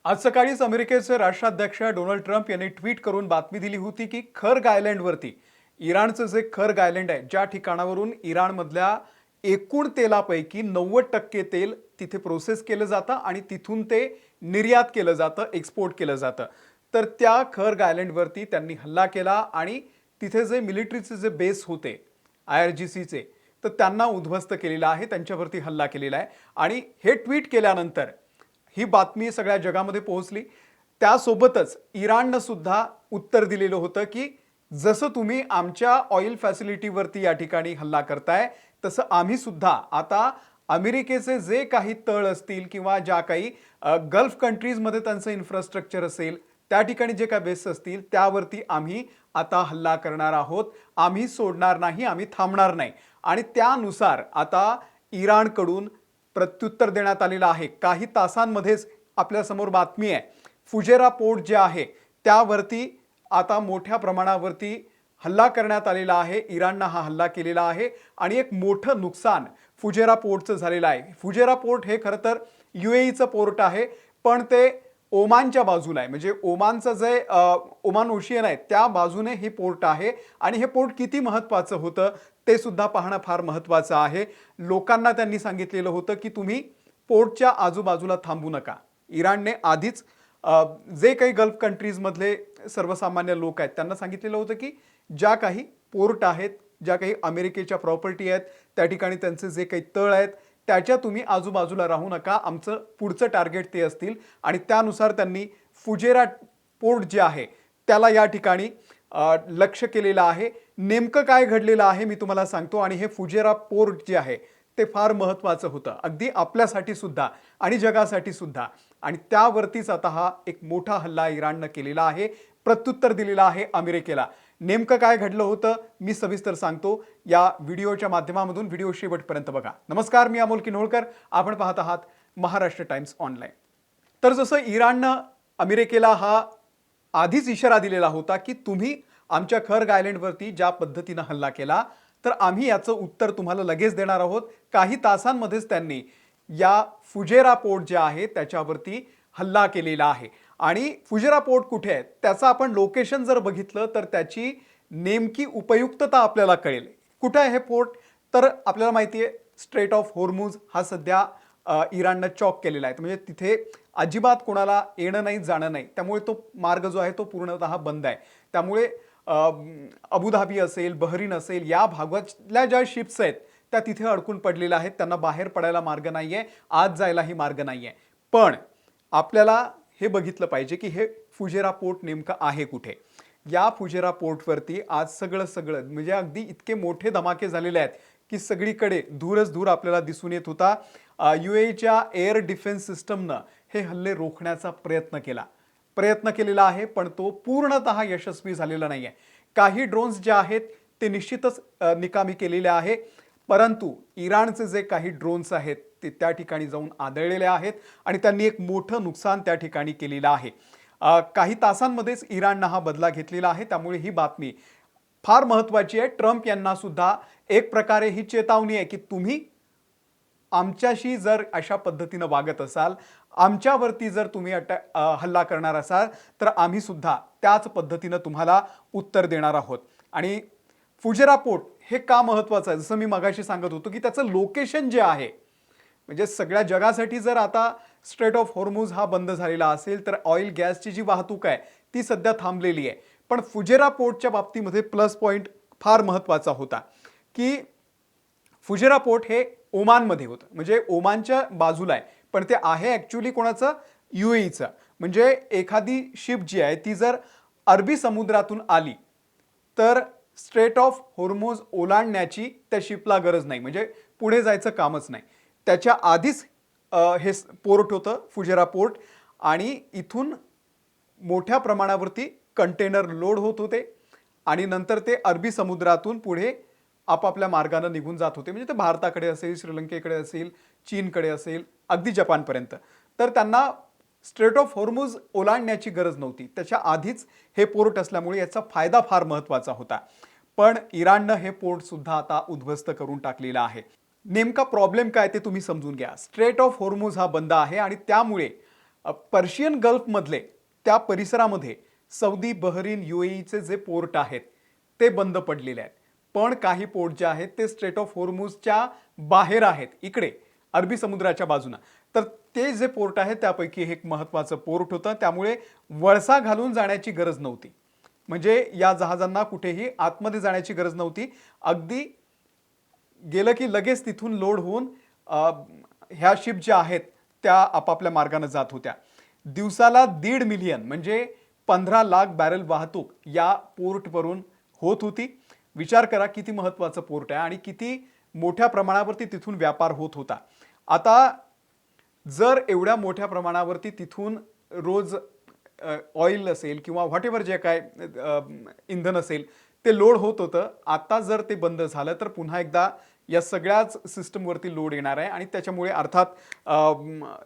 आज सकाळीच अमेरिकेचे राष्ट्राध्यक्ष डोनाल्ड ट्रम्प यांनी ट्विट करून बातमी दिली होती की खर्ग आयलंडवरती इराणचं जे खर्ग आयलंड आहे ज्या ठिकाणावरून इराणमधल्या एकूण तेलापैकी 90% तेल तिथे प्रोसेस केलं जातं आणि तिथून ते निर्यात केलं जातं, एक्सपोर्ट केलं जातं. तर त्या खर्ग आयलंडवरती त्यांनी हल्ला केला आणि तिथे जे मिलिटरीचे जे बेस होते IRGCचे, तर त्यांना उद्ध्वस्त केलेलं आहे, त्यांच्यावरती हल्ला केलेला आहे. आणि हे ट्विट केल्यानंतर ही बातमी सगळ्या जगामध्ये पोहोचली. त्यासोबतच इराणनं सुद्धा उत्तर दिलेलं होतं की जसं तुम्ही आमच्या ऑइल फॅसिलिटीवरती या ठिकाणी हल्ला करताय, तसं आम्ही सुद्धा आता अमेरिकेचे जे काही तळ असतील किंवा ज्या काही गल्फ कंट्रीजमध्ये त्यांचं इन्फ्रास्ट्रक्चर असेल, त्या ठिकाणी जे काही बेस असतील त्यावरती आम्ही आता हल्ला करणार आहोत. आम्ही सोडणार नाही, आम्ही थांबणार नाही. आणि त्यानुसार आता इराणकडून प्रत्युत्तर देण्यात आलेलं आहे. काही तासांमध्येच आपल्यासमोर बातमी आहे, फुजेरा पोर्ट जे आहे त्यावरती आता मोठ्या प्रमाणावरती हल्ला करण्यात आलेला आहे. इराणनं हा हल्ला केलेला आहे आणि एक मोठं नुकसान फुजेरा पोर्टचं झालेलं आहे. फुजेरा पोर्ट हे खरं तर UAEचं पोर्ट आहे, पण ते ओमानच्या बाजूला आहे. म्हणजे ओमानचं जे ओमान ओशियन आहे त्या बाजूने हे पोर्ट आहे. आणि हे पोर्ट किती महत्त्वाचं होतं ते सुद्धा पाहणं फार महत्त्वाचं आहे. लोकांना त्यांनी सांगितलेलं होतं की तुम्ही पोर्टच्या आजूबाजूला थांबू नका. इराणने आधीच जे काही गल्फ कंट्रीजमधले सर्वसामान्य लोक आहेत त्यांना सांगितलेलं होतं की ज्या काही पोर्ट आहेत, ज्या काही अमेरिकेच्या प्रॉपर्टी आहेत, त्या ठिकाणी त्यांचे जे काही तळ आहेत त्याच्या तुम्ही आजूबाजूला राहू नका, आमचं पुढचं टार्गेट ते असतील. आणि त्यानुसार त्यांनी फुजेरा पोर्ट जे आहे त्याला या ठिकाणी लक्ष केलेलं आहे. नेमकं काय घडलेलं आहे मी तुम्हाला सांगतो. आणि हे फुजेरा पोर्ट जे आहे ते फार महत्त्वाचं होतं, अगदी आपल्यासाठी सुद्धा आणि जगासाठी सुद्धा. आणि त्यावरतीच आता हा एक मोठा हल्ला इराणनं केलेला आहे, प्रत्युत्तर दिलेलं आहे अमेरिकेला. नेमकं काय घडलं होतं मी सविस्तर सांगतो या व्हिडिओच्या माध्यमामधून. व्हिडिओ शेवटपर्यंत बघा. नमस्कार, मी अमोल किन्होळकर, आपण पाहत आहात महाराष्ट्र टाइम्स ऑनलाईन. तर जसं इराणनं अमेरिकेला हा आधीच इशारा दिलेला होता की तुम्ही आमच्या खर्ग आयलंडवरती ज्या पद्धतीनं हल्ला केला तर आम्ही याचं उत्तर तुम्हाला लगेच देणार आहोत. काही तासांमध्येच त्यांनी या फुजेरा पोर्ट जे आहे त्याच्यावरती हल्ला केलेला आहे. आणि फुजेरा पोर्ट कुठे आहे त्याचं आपण लोकेशन जर बघितलं तर त्याची नेमकी उपयुक्तता आपल्याला कळेल. कुठे आहे हे पोर्ट? तर आपल्याला माहिती आहे स्ट्रेट ऑफ होर्मुझ हा सध्या इराणनं चॉक केलेला आहे. म्हणजे तिथे अजिबात कोणाला येणं नाही, जाणं नाही. त्यामुळे तो मार्ग जो आहे तो पूर्णतः बंद आहे. त्यामुळे अबुधाबी असेल, बहरीन असेल, या भागातल्या ज्या शिप्स आहेत त्या तिथे अडकून पडलेल्या आहेत. त्यांना बाहेर पडायला मार्ग नाही आहे, आत जायलाही मार्ग नाही आहे. पण आपल्याला हे बघितलं पाहिजे की हे फुजेरा पोर्ट नेमकं आहे कुठे. या फुजेरा पोर्टवरती आज सगळं म्हणजे अगदी इतके मोठे धमाके झालेले आहेत की सगळीकडे धूरच धूर आपल्याला दिसून येत होता. UAEच्या एअर डिफेन्स सिस्टमनं हे हल्ले रोखण्याचा प्रयत्न केलेला आहे, पण तो पूर्णतः यशस्वी झालेला नाही आहे. काही ड्रोन्स जे आहेत ते निश्चितच निकामी केलेले आहे, परंतु इराणचे जे काही ड्रोन्स आहेत ते त्या ठिकाणी जाऊन आदळलेले आहेत आणि त्यांनी एक मोठं नुकसान त्या ठिकाणी केलेलं आहे. काही तासांमध्येच इराणनं हा बदला घेतलेला आहे. त्यामुळे ही बातमी फार महत्त्वाची आहे. ट्रम्प यांना सुद्धा एक प्रकारे ही चेतावणी आहे की तुम्ही आमच्याशी जर अशा पद्धतीनं वागत असाल, आमच्यावरती जर तुम्ही हल्ला करणार असाल तर आम्ही सुद्धा त्याच पद्धतीनं तुम्हाला उत्तर देणार आहोत. आणि फुजेरा पोर्ट हे का महत्त्वाचं आहे? जसं मी मगाशी सांगत होतो की त्याचं लोकेशन जे आहे, म्हणजे सगळ्या जगासाठी जर आता स्ट्रेट ऑफ होर्मुझ हा बंद झालेला असेल तर ऑइल गॅसची जी वाहतूक आहे ती सध्या थांबलेली आहे. पण फुजेरा पोर्टच्या बाबतीमध्ये प्लस पॉईंट फार महत्त्वाचा होता की फुजेरा पोर्ट हे ओमानमध्ये होतं, म्हणजे ओमानच्या बाजूला आहे. पण ते आहे ॲक्च्युली कोणाचं? UAEचं. म्हणजे एखादी शिप जी आहे ती जर अरबी समुद्रातून आली तर स्ट्रेट ऑफ होर्मुझ ओलांडण्याची त्या शिपला गरज नाही, म्हणजे पुढे जायचं कामच नाही. त्याच्या आधीच हे पोर्ट होतं फुजेरा पोर्ट. आणि इथून मोठ्या प्रमाणावरती कंटेनर लोड होत होते आणि नंतर ते अरबी समुद्रातून पुढे आपापल्या मार्गाने निघून जात होते. म्हणजे ते भारताकडे असेल, श्रीलंकेकडे असेल, चीनकडे असेल, अगदी जपानपर्यंत. तर त्यांना स्ट्रेट ऑफ होर्मुझ ओलांडण्याची गरज नव्हती. त्याच्या आधीच हे पोर्ट असल्यामुळे याचा फायदा फार महत्त्वाचा होता. पण इराणनं हे पोर्ट सुद्धा आता उद्ध्वस्त करून टाकलेलं आहे. नेमका प्रॉब्लेम काय ते तुम्ही समजून घ्या. स्ट्रेट ऑफ होर्मुझ हा बंद आहे आणि त्यामुळे पर्शियन गल्फमधले त्या परिसरामध्ये सौदी, बहरीन, UAEचे जे पोर्ट आहेत ते बंद पडलेले आहेत. पण काही पोर्ट जे आहेत ते स्ट्रेट ऑफ होर्मुझच्या बाहेर आहेत, इकडे अरबी समुद्राच्या बाजूनं. तर ते जे पोर्ट आहे त्यापैकी हे एक महत्त्वाचं पोर्ट होतं. त्यामुळे वळसा घालून जाण्याची गरज नव्हती. म्हणजे या जहाजांना कुठेही आतमध्ये जाण्याची गरज नव्हती. अगदी गेलं की लगेच तिथून लोड होऊन ह्या शिप ज्या आहेत त्या आपापल्या मार्गाने जात होत्या. दिवसाला 1.5 मिलियन म्हणजे 15 लाख बॅरल वाहतूक या पोर्टवरून होत होती. विचार करा किती महत्त्वाचं पोर्ट आहे आणि किती मोठ्या प्रमाणावरती तिथून व्यापार होत होता. आता जर एवढ्या मोठ्या प्रमाणावरती तिथून रोज ऑइल असेल किंवा व्हॉटेवर जे काय इंधन असेल ते लोड होत होतं, आता जर ते बंद झालं तर पुन्हा एकदा या सगळ्याच सिस्टमवरती लोड येणार आहे आणि त्याच्यामुळे अर्थात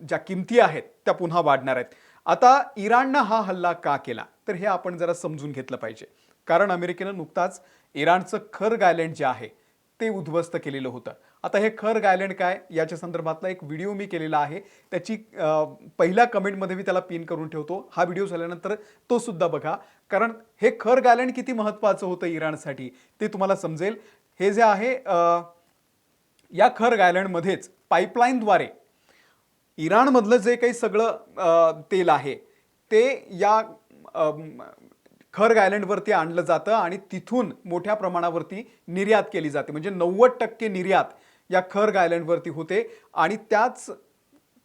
ज्या किमती आहेत त्या पुन्हा वाढणार आहेत. आता इराणनं हा हल्ला का केला तर हे आपण जरा समजून घेतलं पाहिजे. कारण अमेरिकेनं नुकताच इराणचं खर्ग आयलंड जे आहे ते उद्ध्वस्त केलेलं होतं. आता हे खर्ग आयलंड काय याच्या संदर्भातला एक व्हिडिओ मी केलेला आहे. त्याची पहिल्या कमेंटमध्ये मी त्याला पिन करून ठेवतो. हा व्हिडिओ झाल्यानंतर तो सुद्धा बघा. कारण हे खर्ग आयलंड किती महत्त्वाचं होतं इराणसाठी ते तुम्हाला समजेल. हे जे आहे या खर्ग आयलंडमध्येच पाईपलाईनद्वारे इराणमधलं जे काही सगळं तेल आहे ते या खर्ग आयलंडवरती आणलं जातं आणि तिथून मोठ्या प्रमाणावरती निर्यात केली जाते. म्हणजे 90% निर्यात या खर्ग आयलंडवरती होते आणि त्याच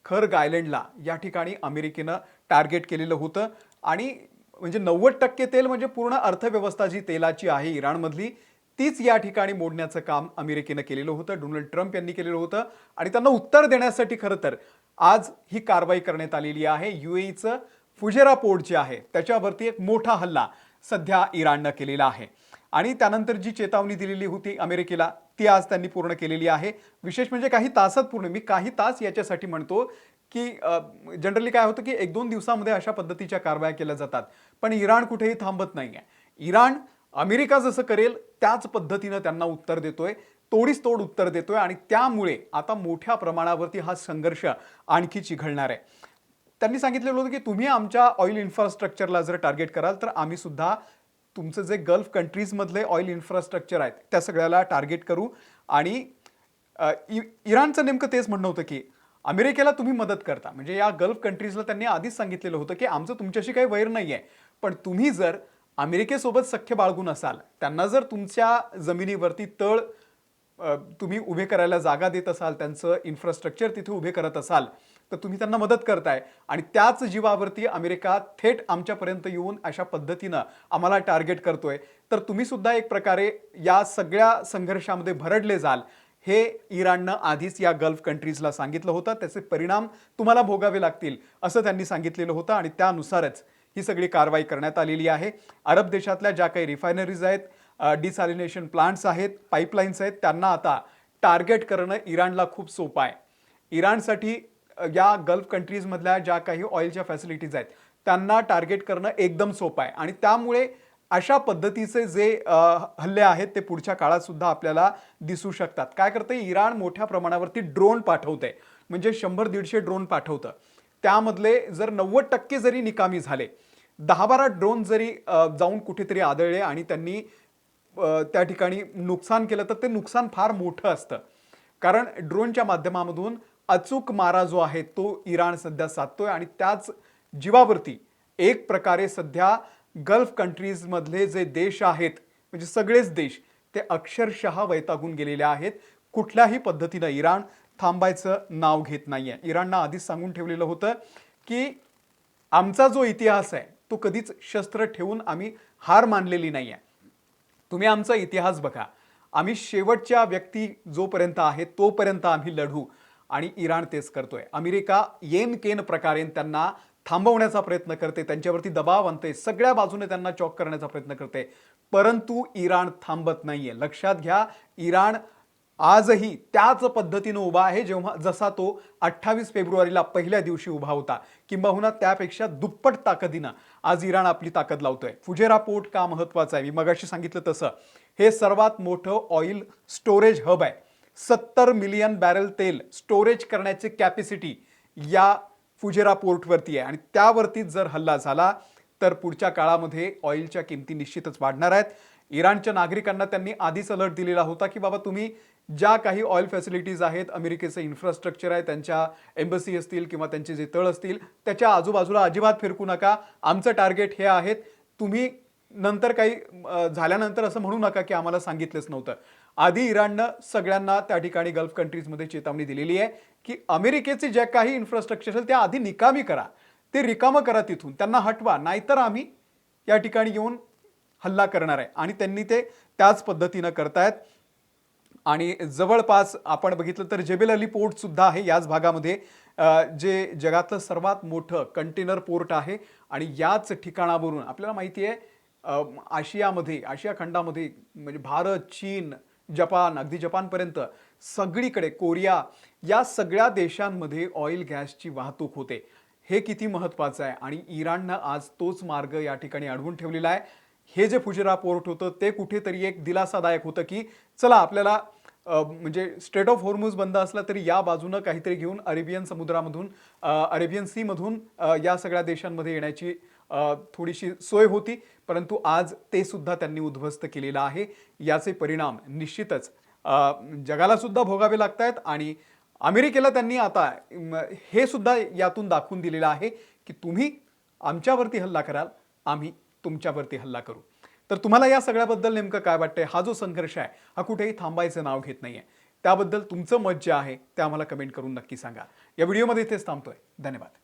खर्ग आयलंडला या ठिकाणी अमेरिकेनं टार्गेट केलेलं होतं. आणि म्हणजे 90% तेल म्हणजे पूर्ण अर्थव्यवस्था जी तेलाची आहे इराणमधली तीच या ठिकाणी मोडण्याचं काम अमेरिकेनं केलेलं होतं. डोनाल्ड ट्रम्प यांनी केलेलं होतं आणि त्यांना उत्तर देण्यासाठी खरं तर आज ही कारवाई करण्यात आलेली आहे. UAEचं फुजेरा पोर्ट जे आहे त्याच्यावरती एक मोठा हल्ला सध्या इराणनं केलेला आहे आणि त्यानंतर जी चेतावणी दिलेली होती अमेरिकेला ती आज त्यांनी पूर्ण केलेली आहे. विशेष म्हणजे काही तासात पूर्ण. मी काही तास याच्यासाठी म्हणतो की जनरली काय होतं की 1-2 दिवसामध्ये अशा पद्धतीच्या कारवाया केल्या जातात. पण इराण कुठेही थांबत नाहीये. इराण अमेरिका जसं करेल त्याच पद्धतीनं त्यांना उत्तर देतोय, तोडीस तोड उत्तर देतोय आणि त्यामुळे आता मोठ्या प्रमाणावरती हा संघर्ष आणखी चिघळणार आहे. त्यांनी सांगितलेलं होतं की तुम्ही आमच्या ऑइल इन्फ्रास्ट्रक्चरला जर टार्गेट कराल तर आम्ही सुद्धा तुमचं जे गल्फ कंट्रीजमधले ऑइल इन्फ्रास्ट्रक्चर आहेत त्या सगळ्याला टार्गेट करू. आणि इराणचं नेमकं तेच म्हणणं होतं की अमेरिकेला तुम्ही मदत करता. म्हणजे या गल्फ कंट्रीजला त्यांनी आधीच सांगितलेलं होतं की आमचं तुमच्याशी काही वैर नाही आहे, पण तुम्ही जर अमेरिकेसोबत सख्य बाळगून असाल, त्यांना जर तुमच्या जमिनीवरती तळ तुम्ही उभे करायला जागा देत असाल, त्यांचं इन्फ्रास्ट्रक्चर तिथे उभे करत असाल तर तुम्ही त्यांना मदत करताय आणि त्याच जीवावरती अमेरिका थेट आमच्यापर्यंत येऊन अशा पद्धतीनं आम्हाला टार्गेट करतोय, तर तुम्ही सुद्धा एक प्रकारे या सगळ्या संघर्षामध्ये भरडले जाल. हे इराणनं आधीच या गल्फ कंट्रीजला सांगितलं होतं. त्याचे परिणाम तुम्हाला भोगावे लागतील असं त्यांनी सांगितलेलं होतं आणि त्यानुसारच ही सगळी कारवाई करण्यात आलेली आहे. अरब देशातल्या ज्या काही रिफायनरीज आहेत, डिसॅलिनेशन प्लांट्स आहेत, पाईपलाईन्स आहेत, त्यांना आता टार्गेट करणं इराणला खूप सोपं आहे. इराणसाठी या गल्फ कंट्रीजमधल्या ज्या काही ऑइलच्या फॅसिलिटीज आहेत त्यांना टार्गेट करणं एकदम सोपं आहे आणि त्यामुळे अशा पद्धतीचे जे हल्ले आहेत ते पुढच्या काळात सुद्धा आपल्याला दिसू शकतात. काय करते इराण मोठ्या प्रमाणावरती ड्रोन पाठवते. म्हणजे 100-150 ड्रोन पाठवतं. त्यामधले जर 90% जरी निकामी झाले, 10-12 ड्रोन जरी जाऊन कुठेतरी आदळले आणि त्यांनी त्या ठिकाणी नुकसान केलं तर ते नुकसान फार मोठं असतं. कारण ड्रोनच्या माध्यमामधून अचूक मारा जो आहे तो इराण सध्या साधतोय आणि त्याच जीवावरती एक प्रकारे सध्या गल्फ कंट्रीजमधले जे देश आहेत म्हणजे सगळेच देश ते अक्षरशः वैतागून गेलेले आहेत. कुठल्याही पद्धतीनं इराण थांबायचं नाव घेत नाहीये. इराणनं आधीच सांगून ठेवलेलं होतं की आमचा जो इतिहास आहे तो कधीच शस्त्र ठेवून आम्ही हार मानलेली नाहीये. तुम्ही आमचा इतिहास बघा, आम्ही शेवटच्या व्यक्ती जोपर्यंत आहे तोपर्यंत आम्ही लढू आणि इराण तेच करतोय. अमेरिका येन केन प्रकारे त्यांना थांबवण्याचा प्रयत्न करते, त्यांच्यावरती दबाव आणते, सगळ्या बाजूने त्यांना चॉक करण्याचा प्रयत्न करते, परंतु इराण थांबत नाहीये. लक्षात घ्या, इराण आजही त्याच पद्धतीने उभा आहे जेव्हा जसा तो 28 फेब्रुवारीला पहिल्या दिवशी उभा होता, किंबहुना त्यापेक्षा दुप्पट ताकदीनं आज इराण आपली ताकद लावतोय. फुजेरा पोर्ट का महत्त्वाचं आहे? मी मगाशी सांगितलं तसं हे सर्वात मोठं ऑइल स्टोरेज हब आहे. 70 मिलियन बॅरल तेल स्टोरेज करण्याची कॅपॅसिटी या फुजेरा पोर्टवरती आहे आणि त्यावरतीच जर हल्ला झाला तर पुढच्या काळामध्ये ऑइलच्या किमती निश्चितच वाढणार आहेत. इराणच्या नागरिकांना त्यांनी आधीच अलर्ट दिलेला होता की बाबा तुम्ही ज्या काही ऑइल फॅसिलिटीज आहेत, अमेरिकेचं इन्फ्रास्ट्रक्चर आहे, त्यांच्या एम्बसी असतील किंवा त्यांचे जे तळ असतील त्याच्या आजूबाजूला अजिबात फिरकू नका. आमचं टार्गेट हे आहेत. तुम्ही नंतर काही झाल्यानंतर असं म्हणू नका की आम्हाला सांगितलंच नव्हतं. आधी इराणनं सगळ्यांना त्या ठिकाणी गल्फ कंट्रीजमध्ये चेतावणी दिलेली आहे की अमेरिकेचे जे काही इन्फ्रास्ट्रक्चर असेल त्या आधी निकामी करा, ते रिकामं करा, तिथून त्यांना हटवा, नाहीतर आम्ही या ठिकाणी येऊन हल्ला करणार आहे. आणि त्यांनी ते त्याच पद्धतीनं करतायत. आणि जवळपास आपण बघितलं तर जेबेल अली पोर्ट सुद्धा आहे याच भागामध्ये, जे जगातलं सर्वात मोठं कंटेनर पोर्ट आहे. आणि याच ठिकाणावरून आपल्याला माहिती आहे आशिया खंडामध्ये म्हणजे भारत, चीन, जपान, अगदी जपानपर्यंत सगळीकडे, कोरिया, या सगळ्या देशांमध्ये ऑइल गॅसची वाहतूक होते. हे किती महत्त्वाचं आहे आणि इराणनं आज तोच मार्ग या ठिकाणी अडवून ठेवलेला आहे. हे जे फुजेरा पोर्ट होतं ते कुठेतरी एक दिलासादायक होतं की चला आपल्याला म्हणजे स्ट्रेट ऑफ हॉर्मुझ बंद असला तरी या बाजूनं काहीतरी घेऊन अरेबियन समुद्रामधून, अरेबियन सी मधून या सगळ्या देशांमध्ये येण्याची थोडीशी सोय होती. परंतु आज ते सुद्धा त्यांनी उद्ध्वस्त केलेलं आहे. याचे परिणाम निश्चितच जगाला सुद्धा भोगावे लागत आहेत. आणि अमेरिकेला त्यांनी आता हे सुद्धा यातून दाखवून दिलेलं आहे की तुम्ही आमच्यावरती हल्ला कराल, आम्ही तुमच्यावरती हल्ला करू. तर तुम्हाला या सगळ्याबद्दल नेमकं काय वाटतंय? हा जो संघर्ष आहे हा कुठेही थांबायचं नाव घेत नाहीये. त्याबद्दल तुमचं मत जे आहे ते आम्हाला कमेंट करून नक्की सांगा. या व्हिडिओमध्ये इथेच थांबतोय. धन्यवाद.